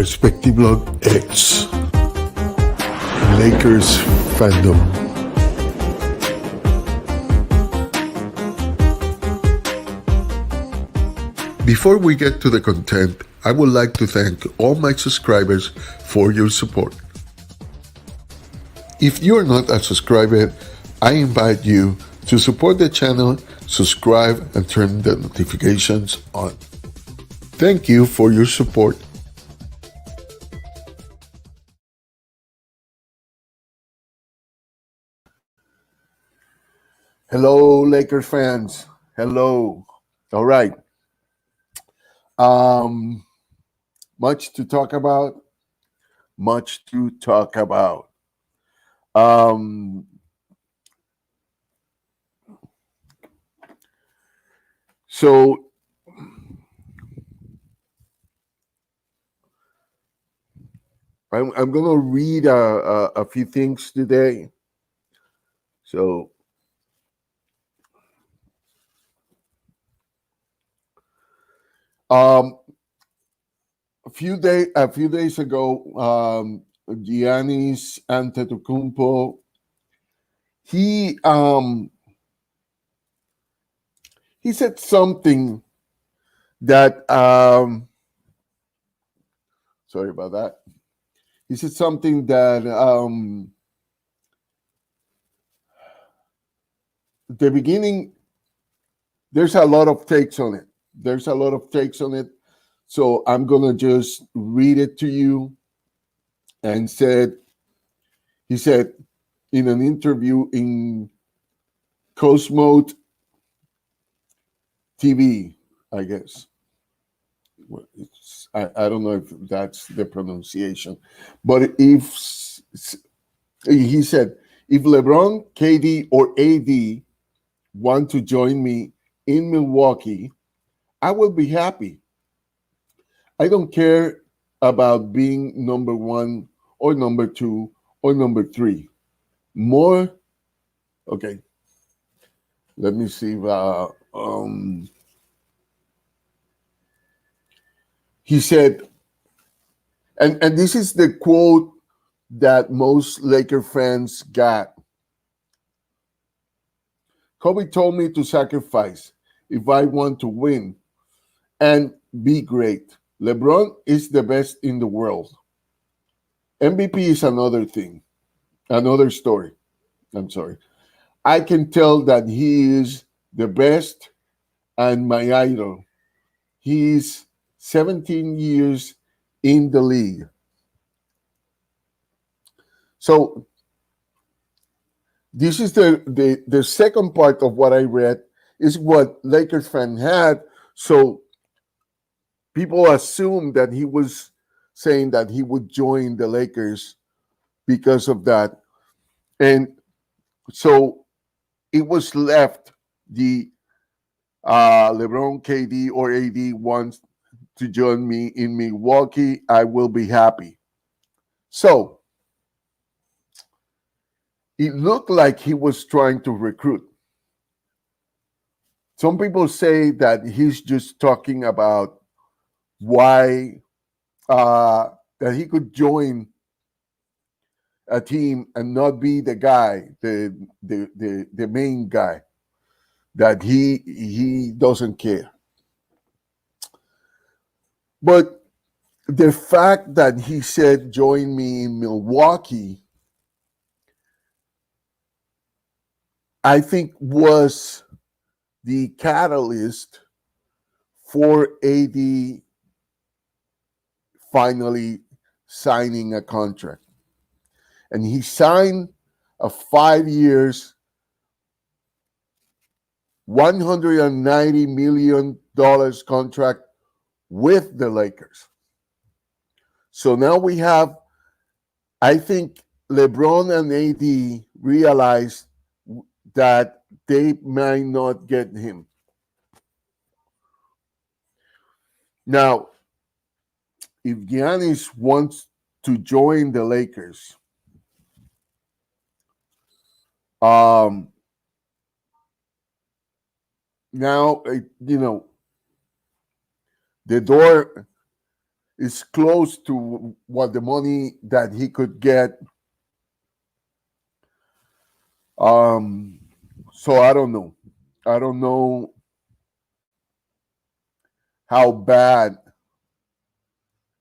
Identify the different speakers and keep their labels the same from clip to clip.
Speaker 1: Perspectivelog X Lakers-fandom. Before we get to the content, I would like to thank all my subscribers for your support. If you are not a subscriber, I invite you to support the channel, subscribe, and turn the notifications on. Thank you for your support. Hello, Lakers fans. Hello. All right. Much to talk about. Much to talk about. So I'm gonna read a few things today. So a few days ago, Giannis Antetokounmpo, he said something that sorry about that. He said something that the beginning, there's a lot of takes on it. So I'm gonna just read it to you. And he said in an interview in Cosmo TV, I guess. I don't know if that's the pronunciation, but he said, if LeBron, KD, or AD want to join me in Milwaukee, I will be happy. I don't care about being number one or number two or number three. More, okay. Let me see. He said, and this is the quote that most Laker fans got. Kobe told me to sacrifice if I want to win and be great. LeBron is the best in the world. MVP is another thing, another story. I'm sorry. I can tell that he is the best and my idol. He's 17 years in the league. So this is the second part of what I read is what Lakers fan had. So people assume that he was saying that he would join the Lakers because of that. And so it was left the LeBron, KD, or AD wants to join me in Milwaukee, I will be happy. So it looked like he was trying to recruit. Some people say that he's just talking about why that he could join a team and not be the guy, the main guy, that he doesn't care. But the fact that he said, join me in Milwaukee, I think was the catalyst for AD finally signing a contract. And he signed a 5 years, $190 million contract with the Lakers. So now we have, I think LeBron and AD realized that they might not get him. Now, if Giannis wants to join the Lakers, now, the door is close to what the money that he could get. So I don't know. I don't know how bad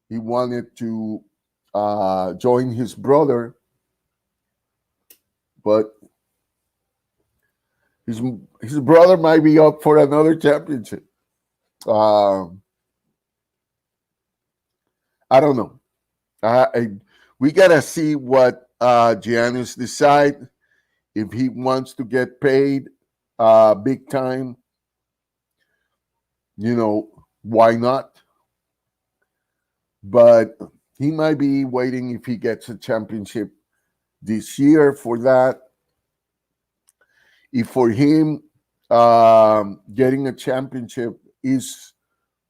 Speaker 1: he wanted to join his brother, but his brother might be up for another championship. I don't know. We gotta see what Giannis decide. If he wants to get paid big time, why not? But he might be waiting if he gets a championship this year for that. If for him getting a championship is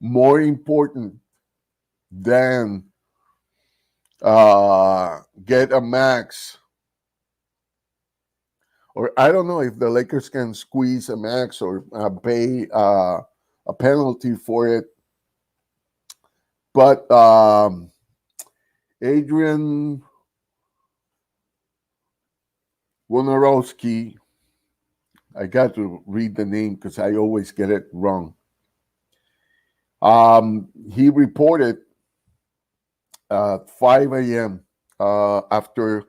Speaker 1: more important than get a max, or I don't know if the Lakers can squeeze a max or pay a penalty for it. But Adrian Wojnarowski, I got to read the name because I always get it wrong. He reported at 5 a.m. After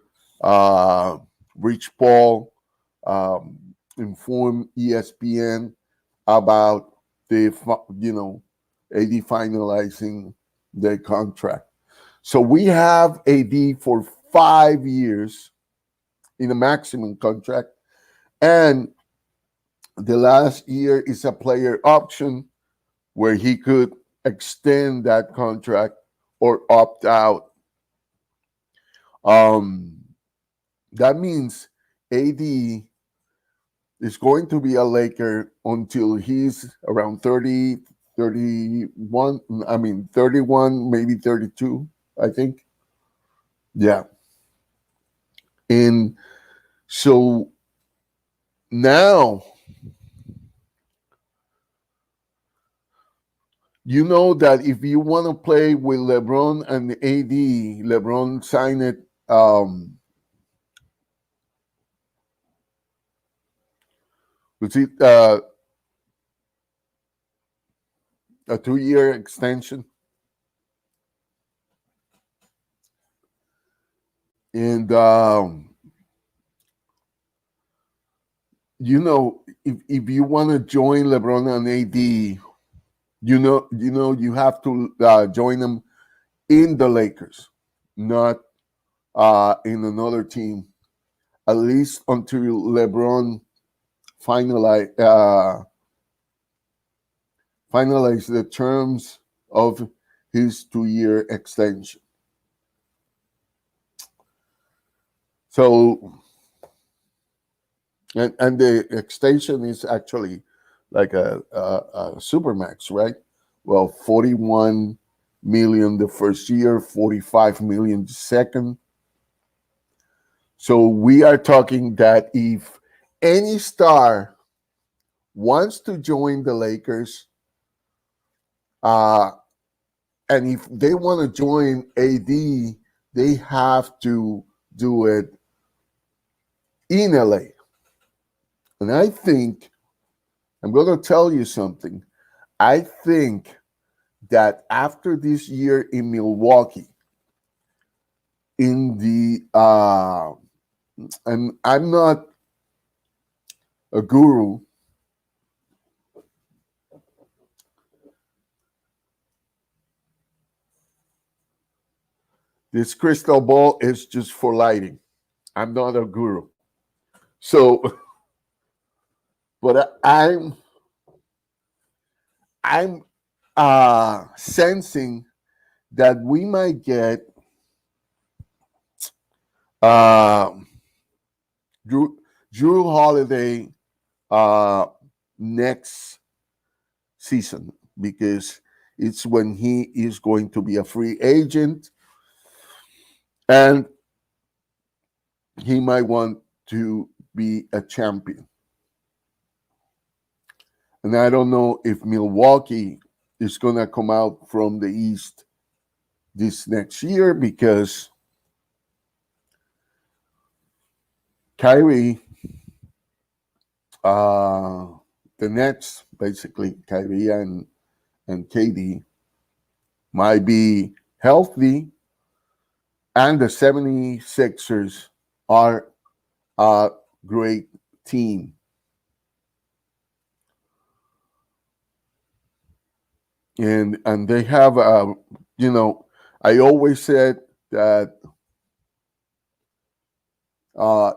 Speaker 1: Rich Paul informed ESPN about the AD finalizing the contract. So we have AD for 5 years in a maximum contract, and the last year is a player option where he could extend that contract or opt out. That means AD is going to be a Laker until he's around 30, 31, 31, maybe 32, I think. Yeah. And so now, you know that if you want to play with LeBron and AD, LeBron signed it. Was it a 2-year extension? And if you want to join LeBron and AD, you have to join them in the Lakers, not in another team, at least until LeBron finalize the terms of his 2-year extension. So, and the extension is actually like a supermax, right? Well, 41 million the first year, 45 million the second. So we are talking that if any star wants to join the Lakers, and if they want to join AD, they have to do it in LA. And I think, I'm going to tell you something. I think that after this year in Milwaukee, in the and I'm not a guru, this crystal ball is just for lighting. I'm not a guru. So, but I'm sensing that we might get Drew Holiday next season, because it's when he is going to be a free agent, and he might want to be a champion. And I don't know if Milwaukee is going to come out from the East this next year because Kyrie, uh, the Nets, basically, Kyrie and KD, might be healthy, and the 76ers are a great team. And they have, I always said that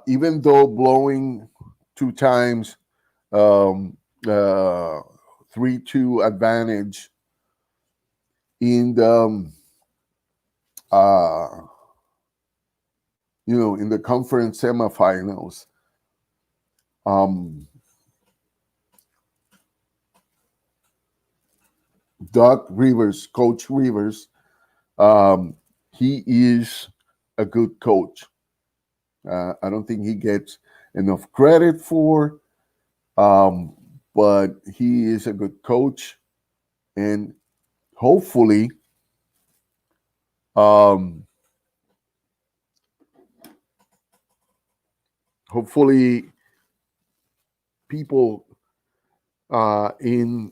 Speaker 1: even though blowing two times, um, uh, 3-2 advantage in the uh, in the conference semifinals. Doug Rivers, Coach Rivers, um, he is a good coach. I don't think he gets enough credit for, um, but he is a good coach, and hopefully, um, hopefully, people in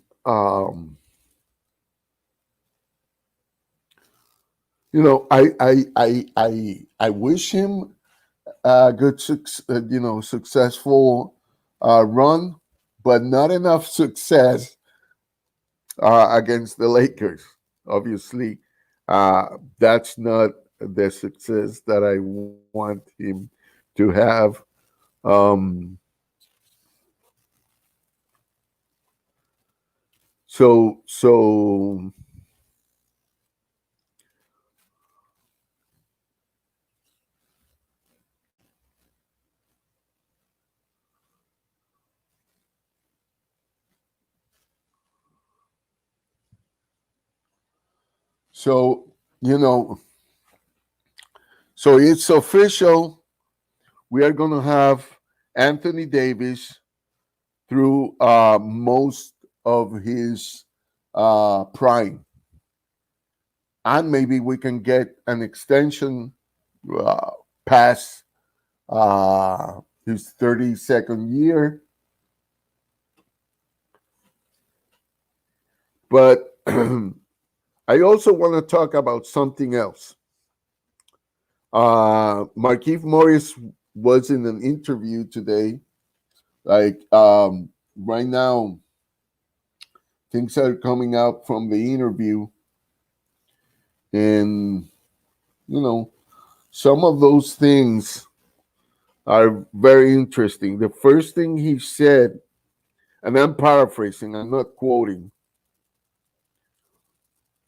Speaker 1: I wish him a good, successful run, but not enough success against the Lakers. Obviously, that's not the success that I want him to have. Um, so so you know, so it's official. We are going to have Anthony Davis through most of his prime. And maybe we can get an extension uh, past his 32nd year. But I also want to talk about something else. Markieff Morris was in an interview today. Like right now, things are coming out from the interview, and you know, some of those things are very interesting. The first thing he said, and I'm paraphrasing, I'm not quoting,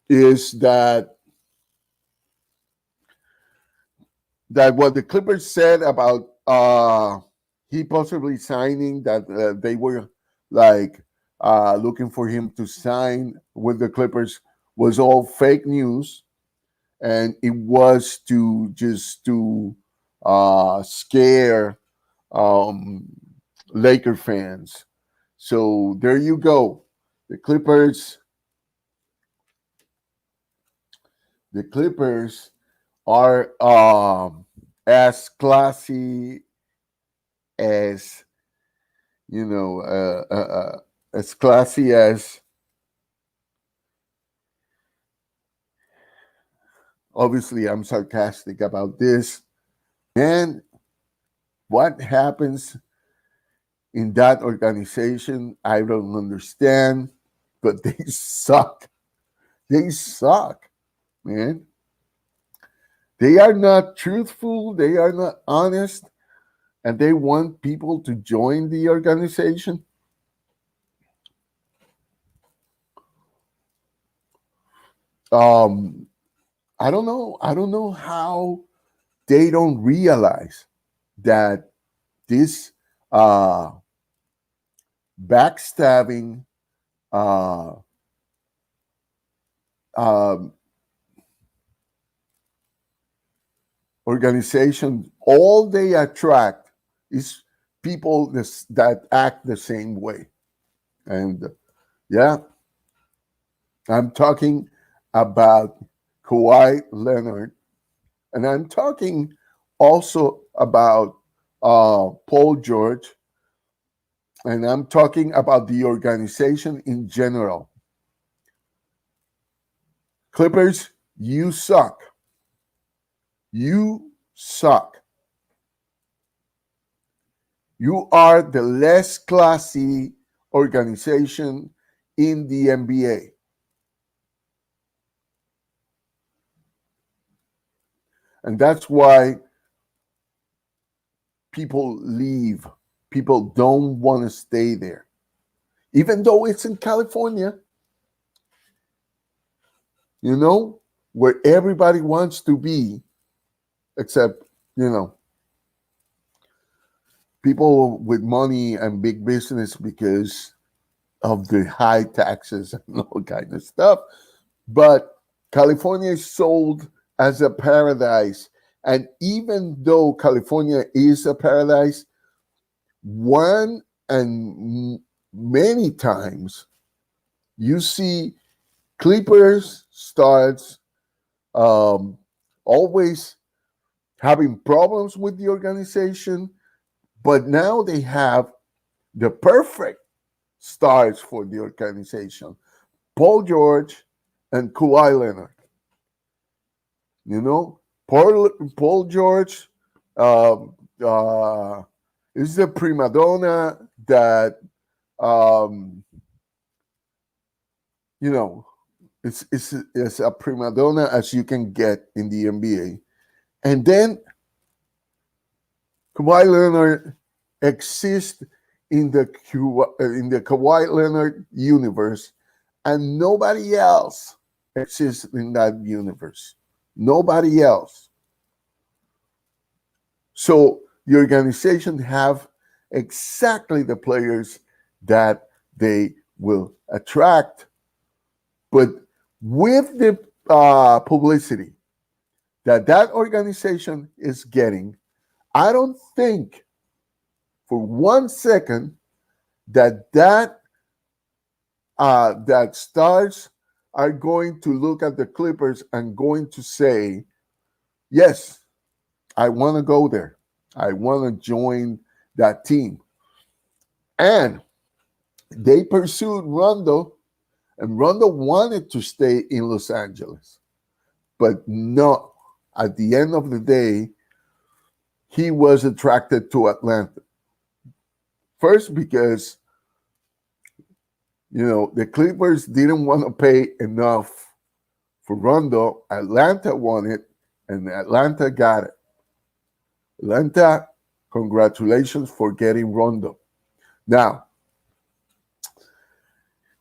Speaker 1: is that what the Clippers said about he possibly signing, that they were like looking for him to sign with the Clippers, was all fake news, and it was to scare um, Laker fans. So there you go. The Clippers, the Clippers are as classy as you know, as classy as. Obviously, I'm sarcastic about this. And what happens in that organization, I don't understand, but they suck. They suck, man. They are not truthful, they are not honest, and they want people to join the organization. Um, I don't know. I don't know how they don't realize that this uh, backstabbing uh, um, organization, all they attract is people that act the same way. And yeah, I'm talking about Kawhi Leonard, and I'm talking also about Paul George, and I'm talking about the organization in general. Clippers, you suck. You suck. You are the less classy organization in the NBA. And that's why people leave. People don't want to stay there. Even though it's in California, you know, where everybody wants to be, except, you know, people with money and big business because of the high taxes and all kind of stuff. But California is sold as a paradise. And even though California is a paradise, one and many times you see Clippers starts always having problems with the organization, but now they have the perfect stars for the organization: Paul George and Kawhi Leonard. You know, Paul George is the prima donna that um, you know, it's a prima donna as you can get in the NBA. And then Kawhi Leonard exists in the Kawhi Leonard universe, and nobody else exists in that universe. Nobody else. So the organization have exactly the players that they will attract, but with the publicity that organization is getting, I don't think for 1 second that stars are going to look at the Clippers and going to say, yes, I want to go there. I want to join that team. And they pursued Rondo, and Rondo wanted to stay in Los Angeles. But no, at the end of the day, he was attracted to Atlanta. First, because the Clippers didn't want to pay enough for Rondo. Atlanta won it, and Atlanta got it. Atlanta, congratulations for getting Rondo. Now,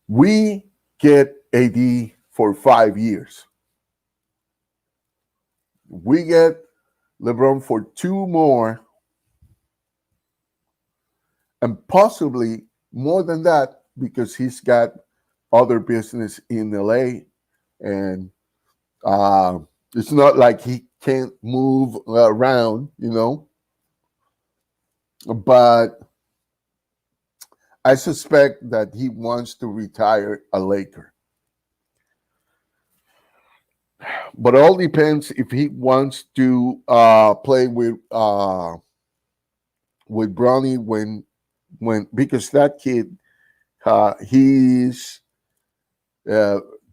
Speaker 1: we get AD for 5 years. We get LeBron for 2 more, and possibly more than that, because he's got other business in LA, and it's not like he can't move around, but I suspect that he wants to retire a Laker. But all depends if he wants to play with Bronny when because that kid he's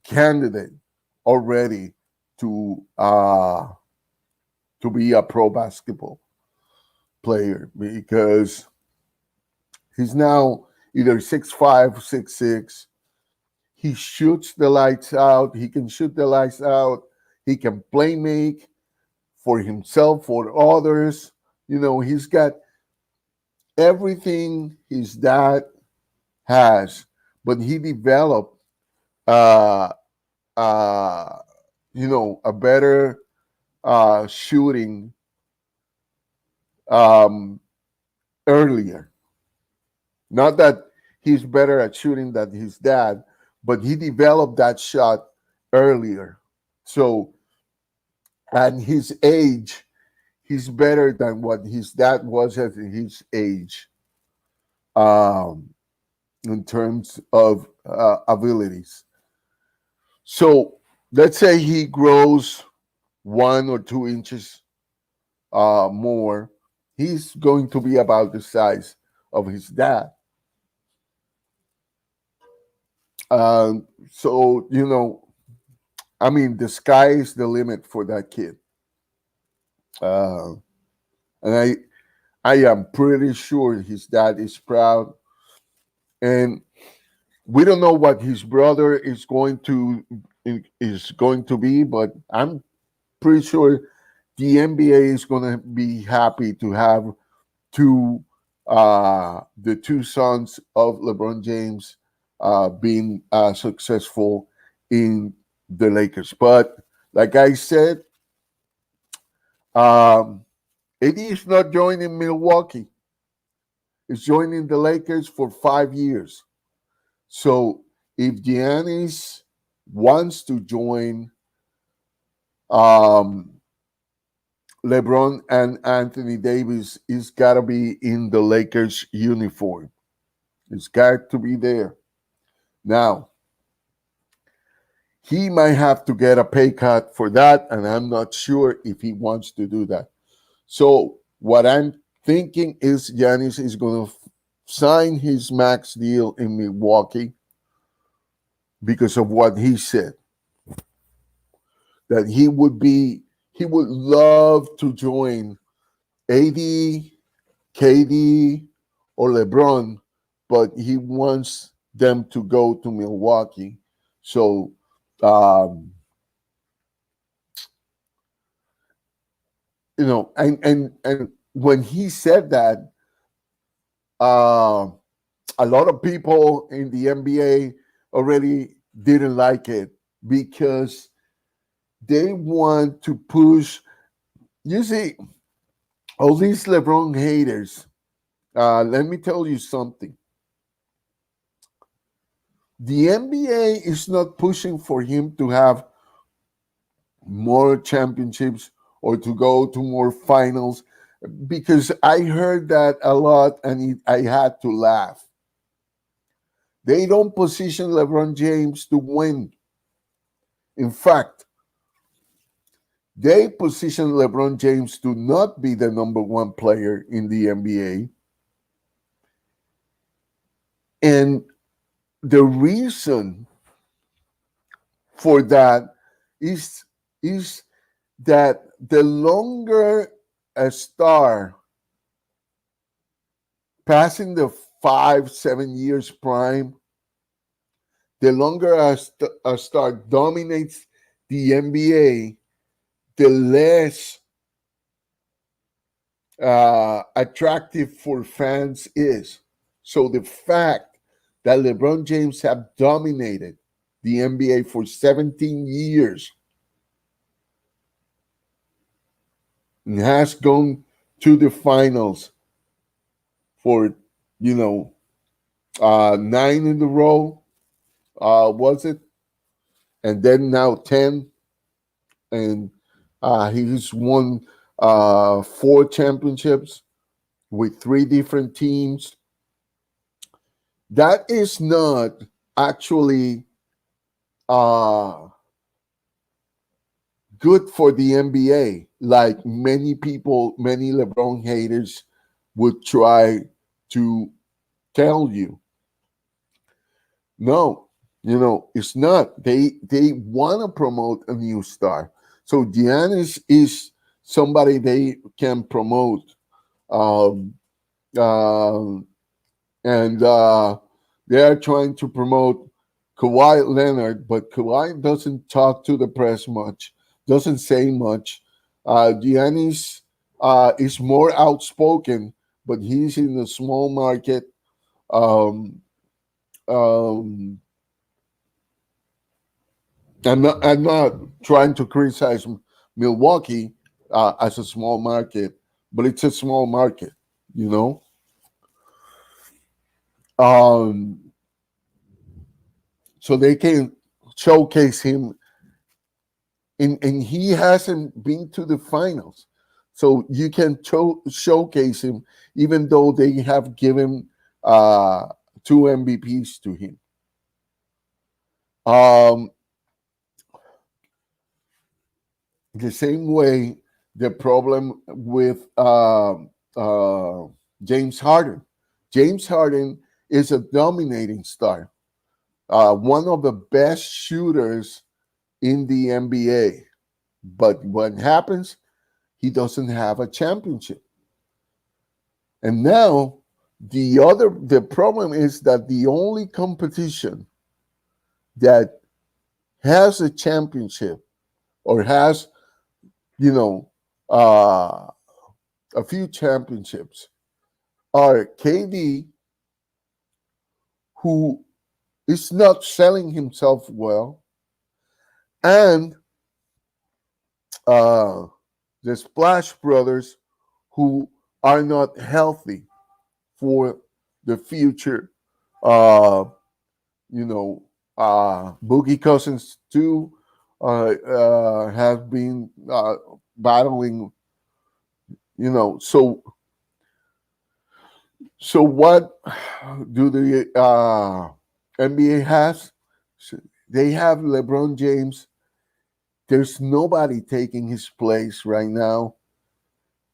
Speaker 1: candidate already to be a pro basketball player, because he's now either 6'5", 6'6". He shoots the lights out. He can shoot the lights out. He can play make for himself, for others. He's got everything his dad has, but he developed a better shooting earlier. Not that he's better at shooting than his dad, but he developed that shot earlier. So at his age, he's better than what his dad was at his age in terms of abilities. So let's say he grows 1 or 2 inches more, he's going to be about the size of his dad. So, I mean, the sky is the limit for that kid. Uh, and I am pretty sure his dad is proud. And we don't know what his brother is going to be, but I'm pretty sure the NBA is going to be happy to have the two sons of LeBron James being successful in the Lakers. But like I said, um, AD is not joining Milwaukee. He's joining the Lakers for 5 years. So if Giannis wants to join um, LeBron and Anthony Davis, it's got to be in the Lakers uniform. It's got to be there. Now, he might have to get a pay cut for that, and I'm not sure if he wants to do that. So, what I'm thinking is Giannis is going to sign his max deal in Milwaukee because of what he said. That he would love to join AD, KD, or LeBron, but he wants them to go to Milwaukee. So, um, and when he said that, uh, a lot of people in the NBA already didn't like it because they want to push. You see, all these LeBron haters. Let me tell you something. The NBA is not pushing for him to have more championships or to go to more finals because I heard that a lot and I had to laugh. They don't position LeBron James to win. In fact, they position LeBron James to not be the number one player in the NBA. And the reason for that is is that the longer a star passing the 5-7 years prime, the longer a star dominates the NBA, the less attractive for fans is. So the fact that LeBron James have dominated the NBA for 17 years and has gone to the finals for, 9 in a row, was it? And then now 10. And he's won 4 championships with 3 different teams. That is not actually uh, good for the NBA, like many people, many LeBron haters would try to tell you. No, it's not. They want to promote a new star. So Giannis is somebody they can promote. Um, uh, and they are trying to promote Kawhi Leonard, but Kawhi doesn't talk to the press much, doesn't say much. Giannis is more outspoken, but he's in a small market. Um, um, I'm not trying to criticize Milwaukee as a small market, but it's a small market, you know. Um, so they can showcase him, and he hasn't been to the finals, so you can showcase him, even though they have given uh, 2 MVPs to him. Um, the same way the problem with James Harden. James Harden is a dominating star, one of the best shooters in the NBA. But what happens? He doesn't have a championship. And now the problem is that the only competition that has a championship or has, you know, a few championships are KD, who is not selling himself well, and the Splash Brothers, who are not healthy for the future. Uh, Boogie Cousins too have been battling. So what do the NBA has? They have LeBron James. There's nobody taking his place right now,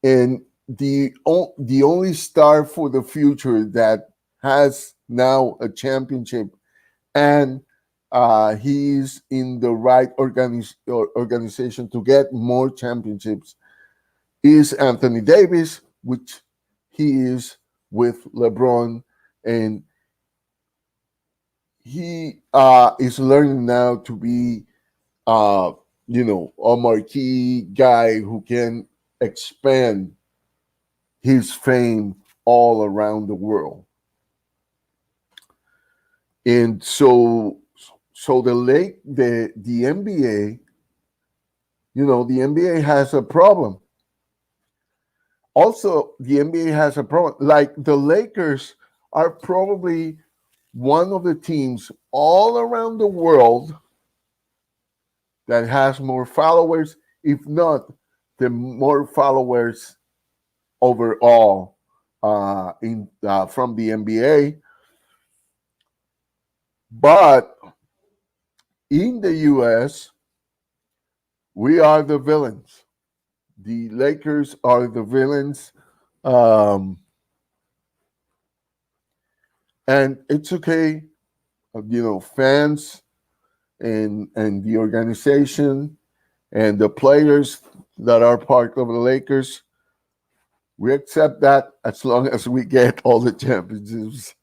Speaker 1: and the only star for the future that has now a championship, and he's in the right organization to get more championships, is Anthony Davis, which he is with LeBron, and he is learning now to be, a marquee guy who can expand his fame all around the world. And so the NBA, the NBA has a problem. Also, the NBA has a problem. Like the Lakers are probably one of the teams all around the world that has more followers, if not the more followers overall from the NBA. But in the US, we are the villains. The Lakers are the villains. And it's okay, fans and the organization and the players that are part of the Lakers, we accept that as long as we get all the championships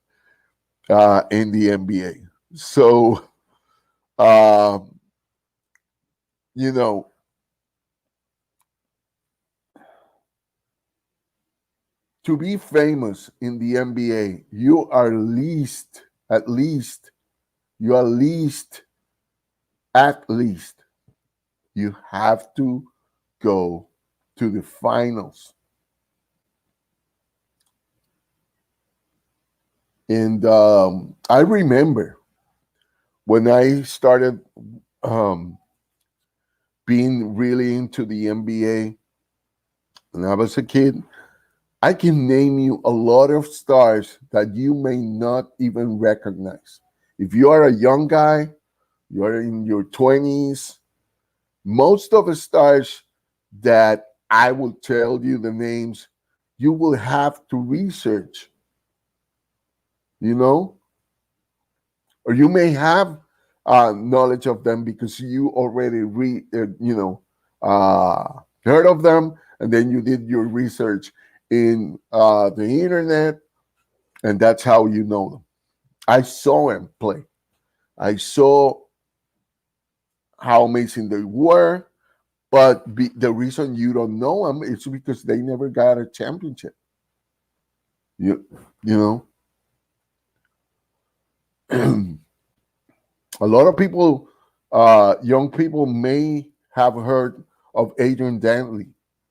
Speaker 1: in the NBA. So, you know, to be famous in the NBA, you are at least, you have to go to the finals. And I remember when I started being really into the NBA, when I was a kid, I can name you a lot of stars that you may not even recognize. If you are a young guy, you are in your 20s, most of the stars that I will tell you the names, you will have to research, or you may have knowledge of them because you already heard of them, and then you did your research in the internet, and that's how you know them. I saw them play. I saw how amazing they were, but the reason you don't know them is because they never got a championship. You know, a lot of people, young people, may have heard of Adrian Dantley,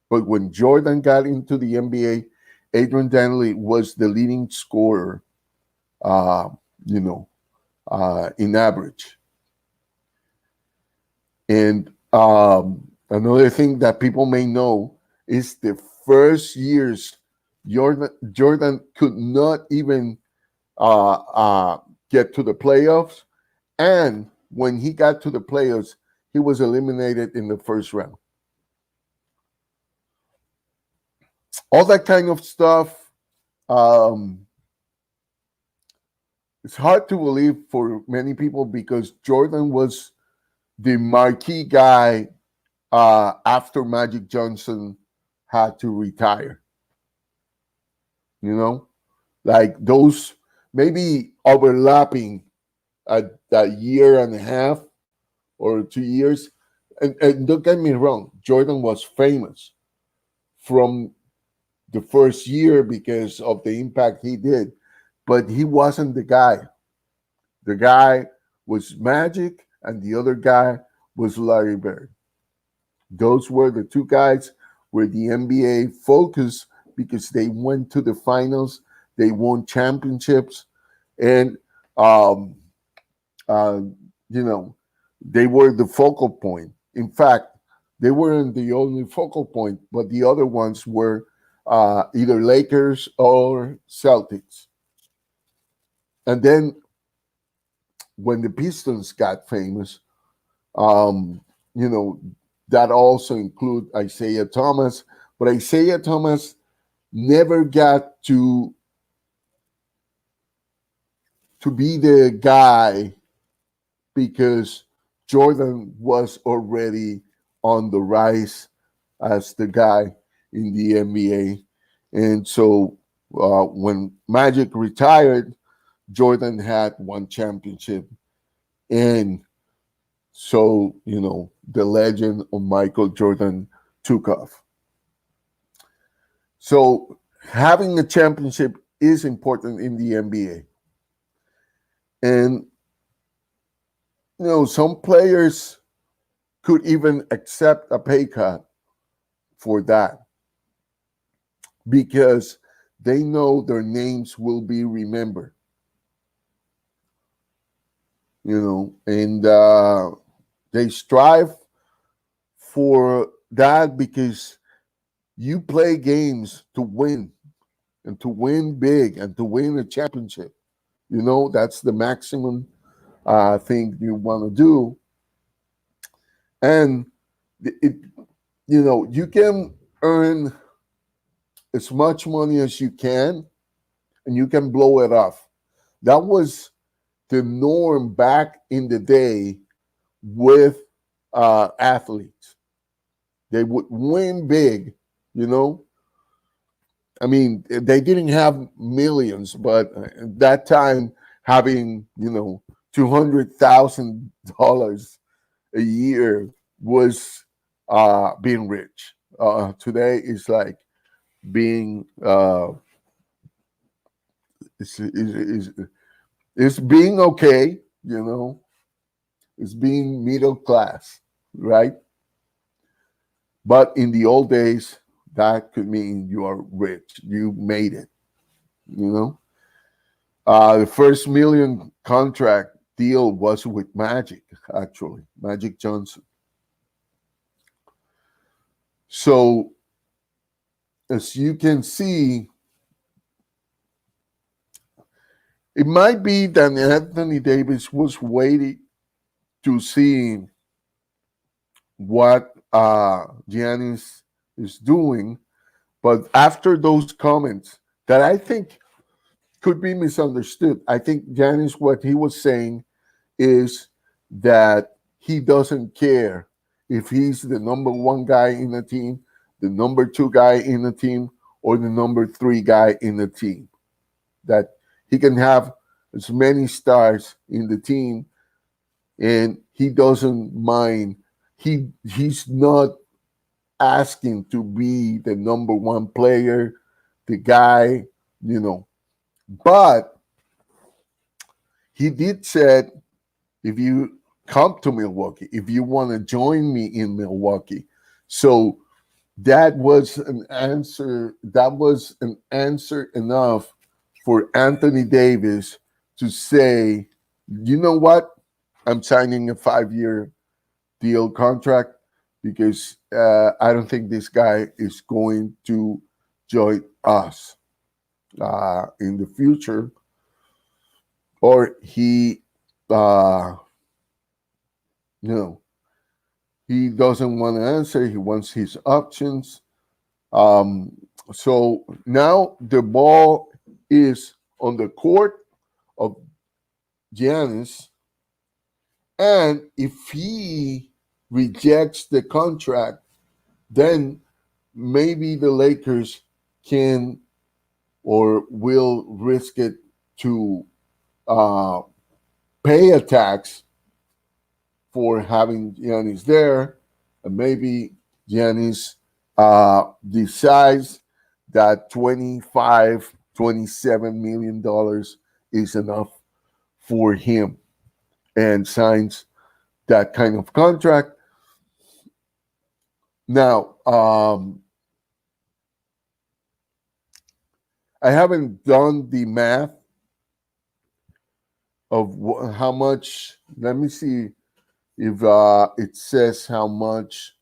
Speaker 1: but when Jordan got into the NBA, Adrian Dantley was the leading scorer, in average. And another thing that people may know is the first years Jordan could not even get to the playoffs. And when he got to the playoffs, he was eliminated in the first round. all that kind of stuff. Um, it's hard to believe for many people because Jordan was the marquee guy after Magic Johnson had to retire. You know, like those maybe overlapping a year and a half or 2 years. And don't get me wrong, Jordan was famous from the first year because of the impact he did, but he wasn't the guy. The guy was Magic, and the other guy was Larry Bird. Those were the two guys where the NBA focused because they went to the finals, they won championships, and um, uh, you know, they were the focal point. In fact, they weren't the only focal point, but the other ones were either Lakers or Celtics. And then when the Pistons got famous, um, you know, that also include Isaiah Thomas, but Isaiah Thomas never got to be the guy because Jordan was already on the rise as the guy in the NBA. And so when Magic retired, Jordan had one championship. And so, the legend of Michael Jordan took off. So having a championship is important in the NBA. And, some players could even accept a pay cut for that because they know their names will be remembered. And they strive for that because you play games to win and to win big and to win a championship. That's the maximum thing you want to do. And you can earn as much money as you can and you can blow it off. That was the norm back in the day with athletes. They would win big, I mean, they didn't have millions, but at that time, having, $200,000 a year was being rich. Today is like being it's being okay, it's being middle class, right? But in the old days, that could mean you are rich. You made it, The first million contract deal was with Magic, actually, Magic Johnson. So, as you can see, it might be that Anthony Davis was waiting to see what Giannis is doing, but after those comments that I think could be misunderstood, I think Giannis, what he was saying is that he doesn't care if he's the number one guy in the team, the number two guy in the team, or the number three guy in the team. That he can have as many stars in the team and he doesn't mind. He's not asking to be the number one player, the guy, But he did said, if you come to Milwaukee, if you want to join me in Milwaukee. So that was an answer. That was an answer enough for Anthony Davis to say, you know what? I'm signing a 5-year deal contract because I don't think this guy is going to join us in the future. Or he, he doesn't want to answer. He wants his options. So now the ball is on the court of Giannis, and if he rejects the contract, then maybe the Lakers can or will risk it to uh, pay a tax for having Giannis there, and maybe Giannis decides that 25, $27 million is enough for him and signs that kind of contract. Now, I haven't done the math of how much. Let me see if it says how much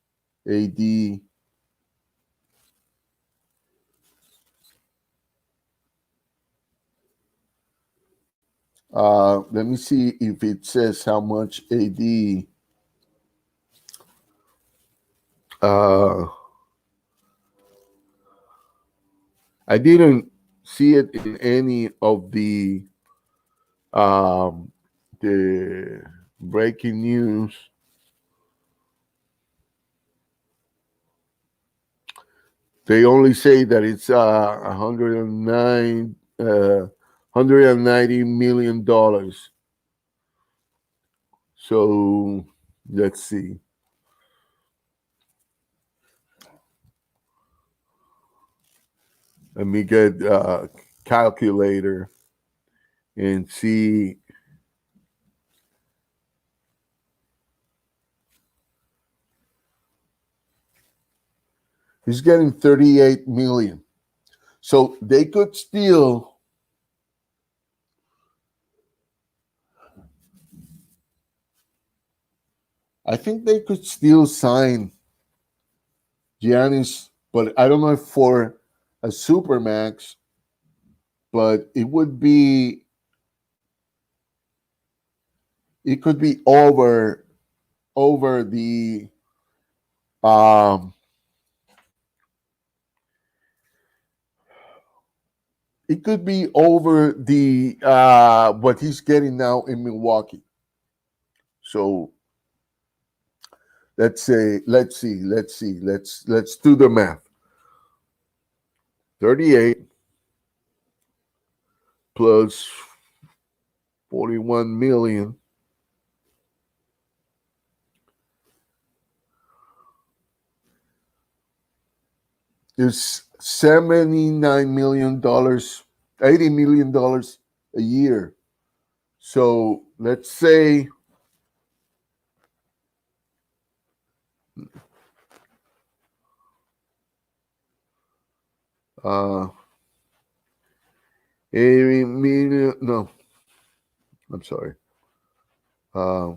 Speaker 1: AD. Let me see if it says how much AD. Uh, I didn't see it in any of um, the breaking news. They only say that it's 190 million dollars. So let's see. Let me get a calculator and see. He's getting 38 million. So they could still, I think they could still sign Giannis, but I don't know if for a supermax, but it could be over the um it could be over the what he's getting now in Milwaukee. So let's do the math. 38 plus 41 million is $79 million, $80 million a year. So let's say uh 80 million. No, I'm sorry. Uh,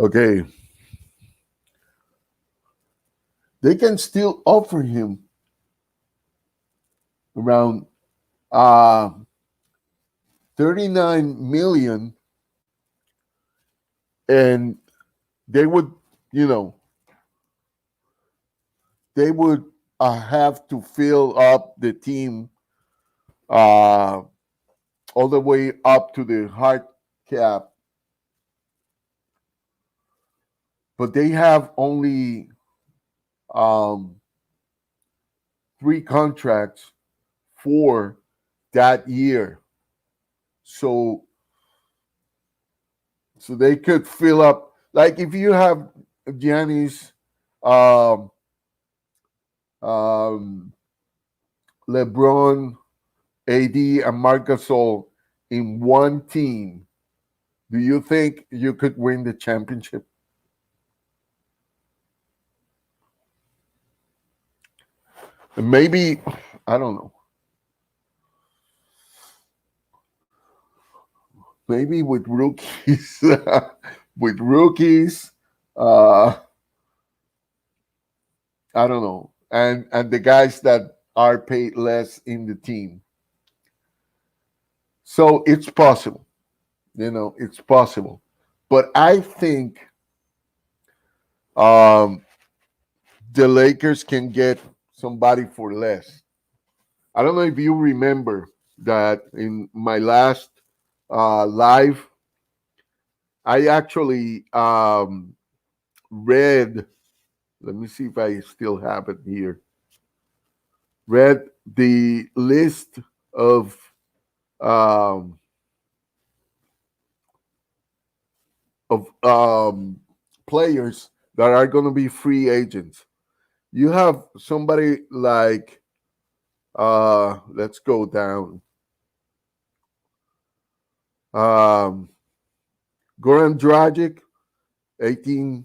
Speaker 1: okay, they can still offer him around uh 39 million, and they would, you know, they would have to fill up the team uh all the way up to the hard cap, but they have only um 3 contracts for that year. So they could fill up, like if you have Giannis um um, LeBron, AD, and Marc Gasol in one team, do you think you could win the championship? And maybe, I don't know. Maybe with rookies, with rookies, uh, I don't know, and the guys that are paid less in the team. So it's possible, it's possible. But I think um, the Lakers can get somebody for less. I don't know if you remember that in my last live, I actually read. Let me see if I still have it here. Read the list of um, players that are going to be free agents. You have somebody like, let's go down. Um, Goran Dragic, 18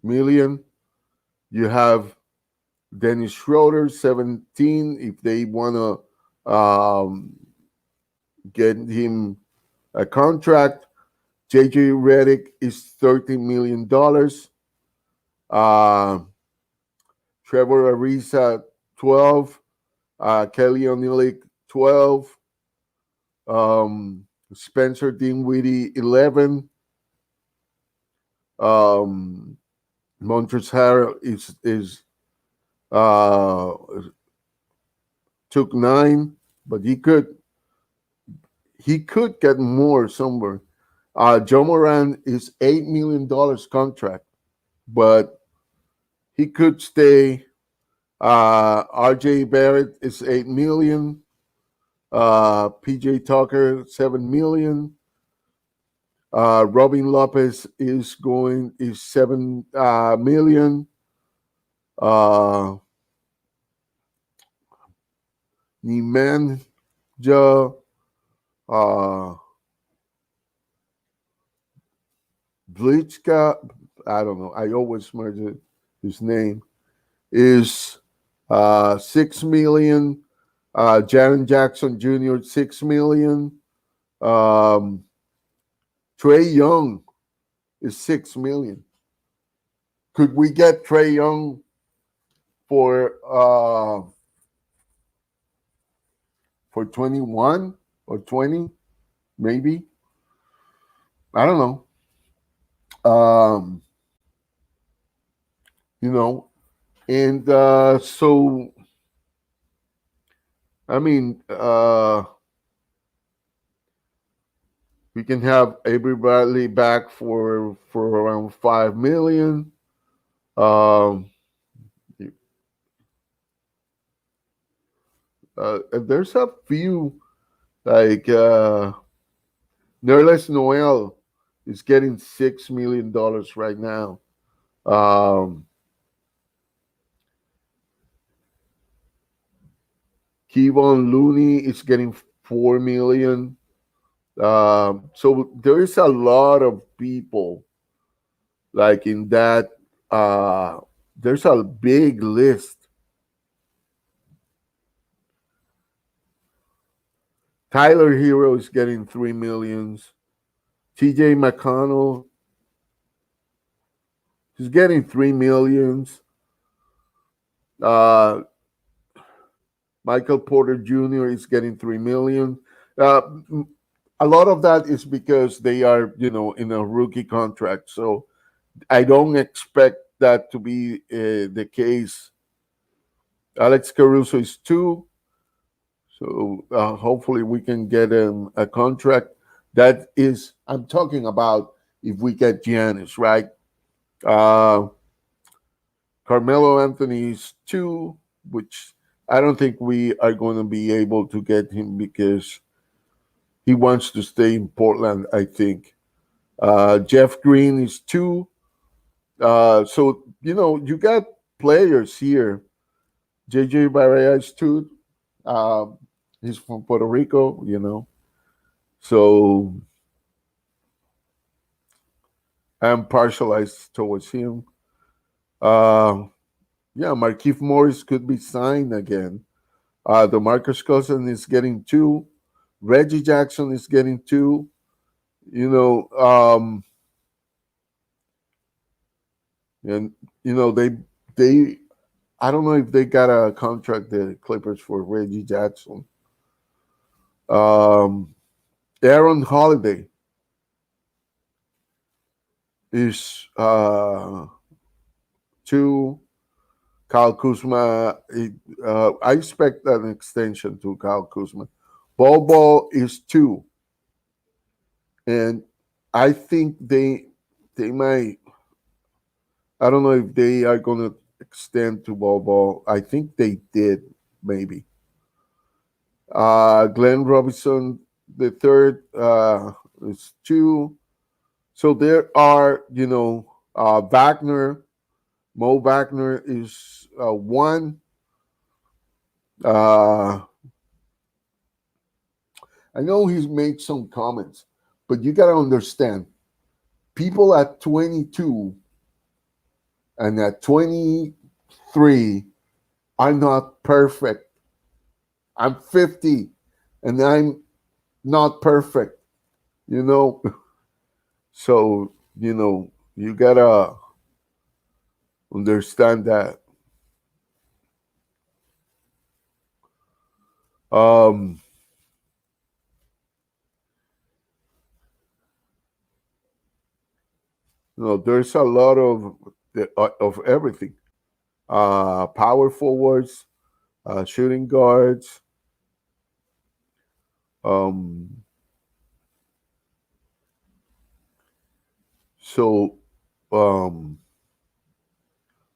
Speaker 1: million. You have Dennis Schroeder, 17. If they want to get him a contract, JJ Redick is $13 million. Trevor Ariza, 12. Kelly Olynyk, 12. Spencer Dinwiddie, 11. Montrezl Harrell is took 9, but he could get more somewhere. Joe Moran is $8 million contract, but he could stay. RJ Barrett is 8 million. PJ Tucker 7 million. Robin Lopez is 7 million. Nemanja Blitzka, I don't know. I always merge his name. Is 6 million. Jaren Jackson Jr. 6 million. Trae Young is 6 million. Could we get Trae Young for 21 or 20? Maybe. I don't know. And so I mean, we can have everybody back for around 5 million. There's a few like Nerles Noel is getting $6 million right now. Kevon Looney is getting 4 million. So there is a lot of people like in that. There's a big list. Tyler Hero is getting 3 millions. TJ McConnell is getting 3 millions. Michael Porter Jr. is getting 3 million. A lot of that is because they are, in a rookie contract. So I don't expect that to be the case. Alex Caruso is 2. So hopefully we can get him a contract. That is, I'm talking about if we get Giannis, right? Carmelo Anthony is 2, which I don't think we are going to be able to get him because he wants to stay in Portland, I think. Jeff Green is 2. So, you got players here JJ Barea is two. Um, he's from Puerto Rico, so I'm partialized towards him. Uh, yeah, Markieff Morris could be signed again. The Marcus Cousins is getting two. Reggie Jackson is getting two. You know, and they I don't know if they got a contract the Clippers for Reggie Jackson. Um, Aaron Holiday is two. Kyle Kuzma, I expect an extension to Kyle Kuzma. Ball is two, and I think they might. I don't know if they are going to extend to Ball. I think they did, maybe. Glenn Robinson the third is two. So there are, Wagner. Mo Wagner is one. Uh, I know he's made some comments, but you got to understand, people at 22 and at 23 are not perfect. I'm 50 and I'm not perfect, you know. So, you got to understand that. Um, there's a lot of everything. Power forwards, shooting guards. Um, so um,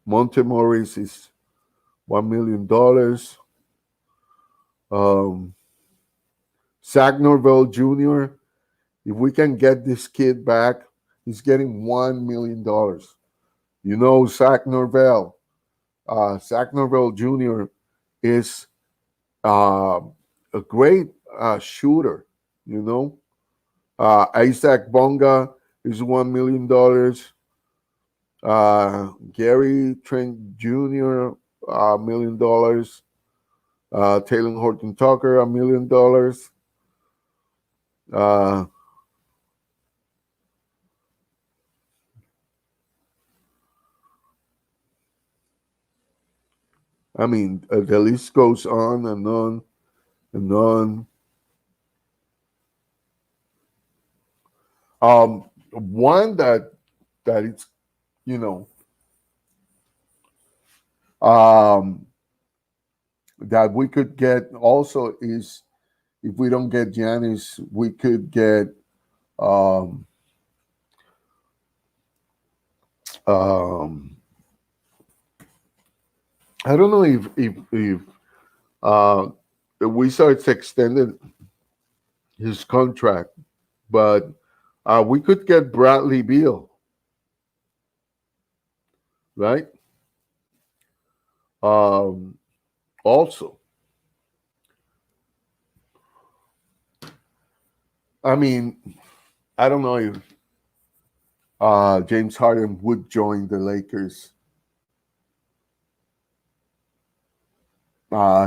Speaker 1: Monte Morris is $1 million. Um, Zach Norvell Jr. If we can get this kid back, he's getting $1 million. Zach Norvell. Zach Norvell Jr. is a great shooter. Isaac Bonga is $1 million. Gary Trent Jr. $1 million. Taylor Horton Tucker $1 million. Uh, I mean, the list goes on and on and on. One that it's you know um, that we could get also is, if we don't get Giannis, we could get um, um, I don't know if uh, the Wizards extended his contract, but we could get Bradley Beal, right? Also, I mean, I don't know if James Harden would join the Lakers.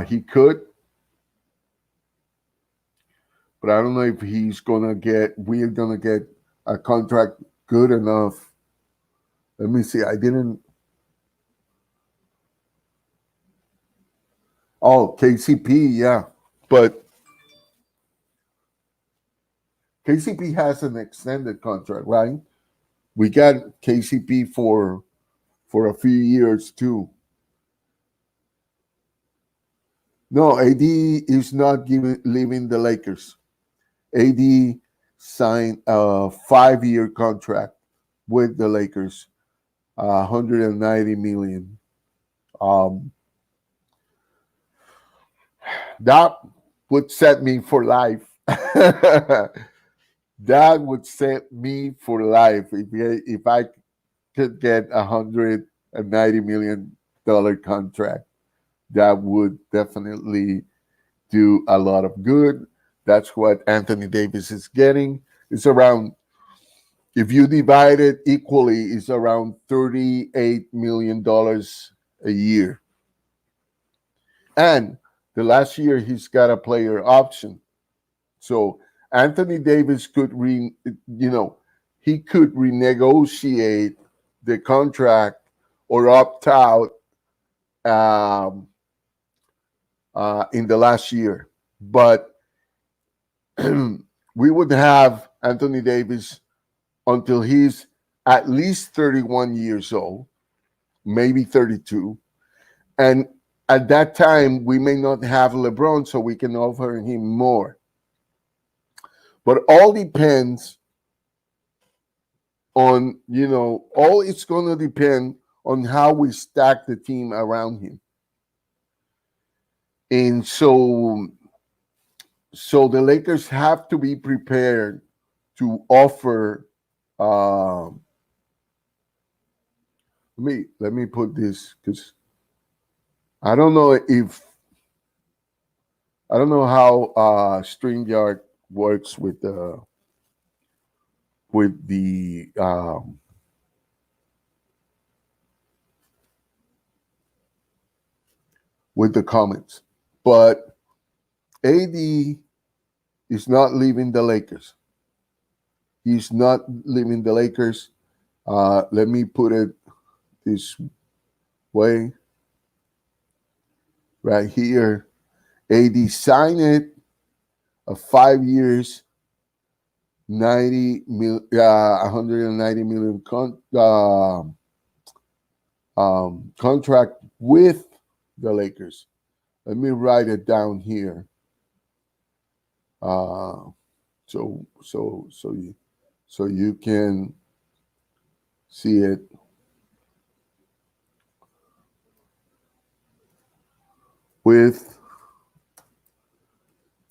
Speaker 1: He could, but I don't know if we're gonna get a contract good enough. Let me see. I didn't. Oh, KCP, yeah, but KCP has an extended contract, right? We got KCP for a few years too. No, AD is not leaving the Lakers. AD signed a 5-year contract with the Lakers, 190 million. Um, that would set me for life. That would set me for life if I could get $190 million contract. that would definitely do a lot of good. That's what Anthony Davis is getting. It's around, if you divide it equally, it's around $38 million a year. And the last year he's got a player option. So Anthony Davis could he could renegotiate the contract or opt out um, in the last year. But we would have Anthony Davis until he's at least 31 years old, maybe 32. And at that time, we may not have LeBron, so we can offer him more. But all depends on, all it's going to depend on how we stack the team around him. And so the Lakers have to be prepared to offer. Let me put this, because I don't know how StreamYard works with the with the comments, but AD is not leaving the Lakers. He's not leaving the Lakers. Let me put it this way, right here. AD signed it a 5 years, 190 million contract with the Lakers. Let me write it down here. So you can see it. With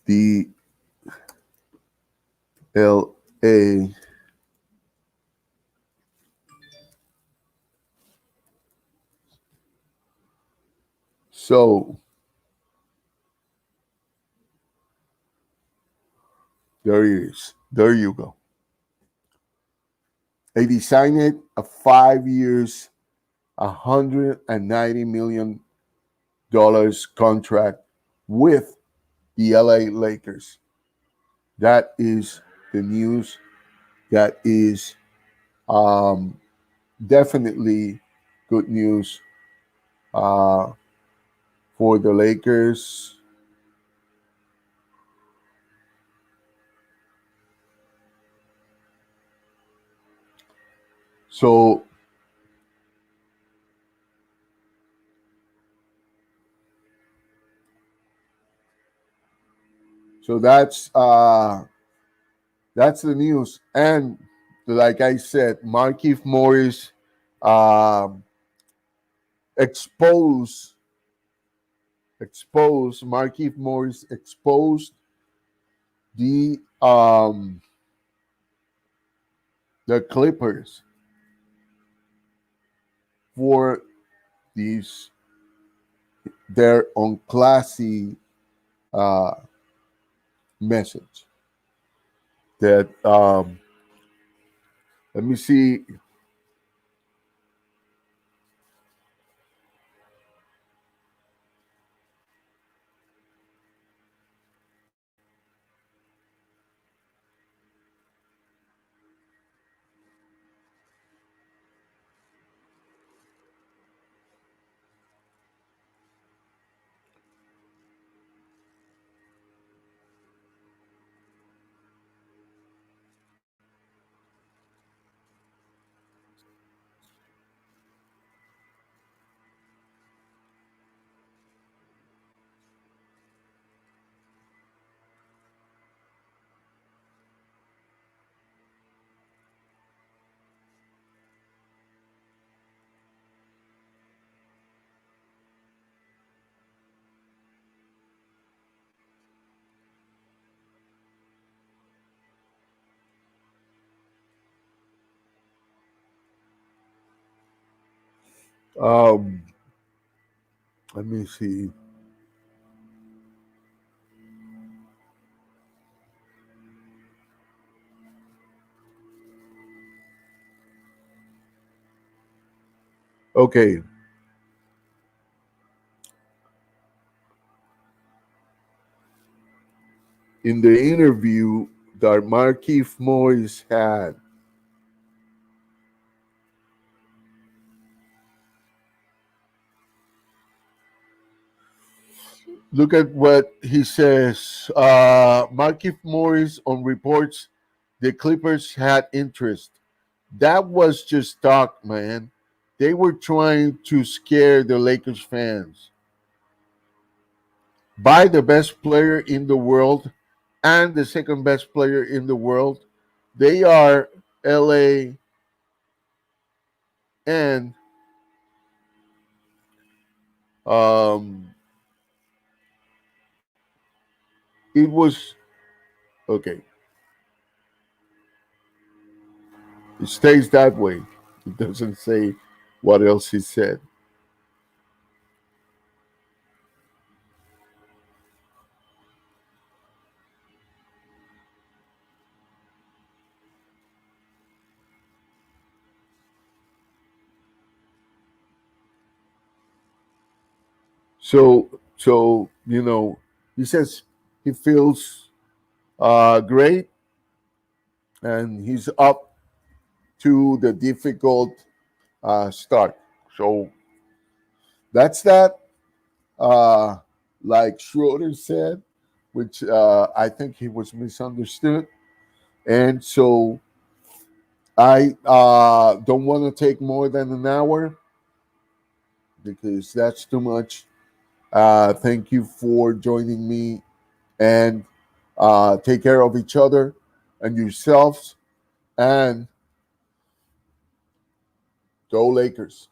Speaker 1: the LA So there it is. There you go. They signed it a 5 years, $190 million contract with the LA Lakers. That is the news. That is definitely good news for the Lakers. So that's the news. And like I said, Markieff Morris um, exposed Markieff Morris exposed the Clippers for their unclassy message. That let me see. Um, Let me see. Okay. In the interview that Markieff Morris had, look at what he says. Markieff Morris on reports the Clippers had interest. That was just talk, man. They were trying to scare the Lakers fans. Buy the best player in the world and the second best player in the world. They are LA and um, it was okay. It stays that way. It doesn't say what else he said. So he says he feels great and he's up to the difficult start. So that's that. Uh, like Schroeder said, which I think he was misunderstood, and so I don't want to take more than an hour because that's too much. Thank you for joining me and take care of each other and yourselves and go Lakers.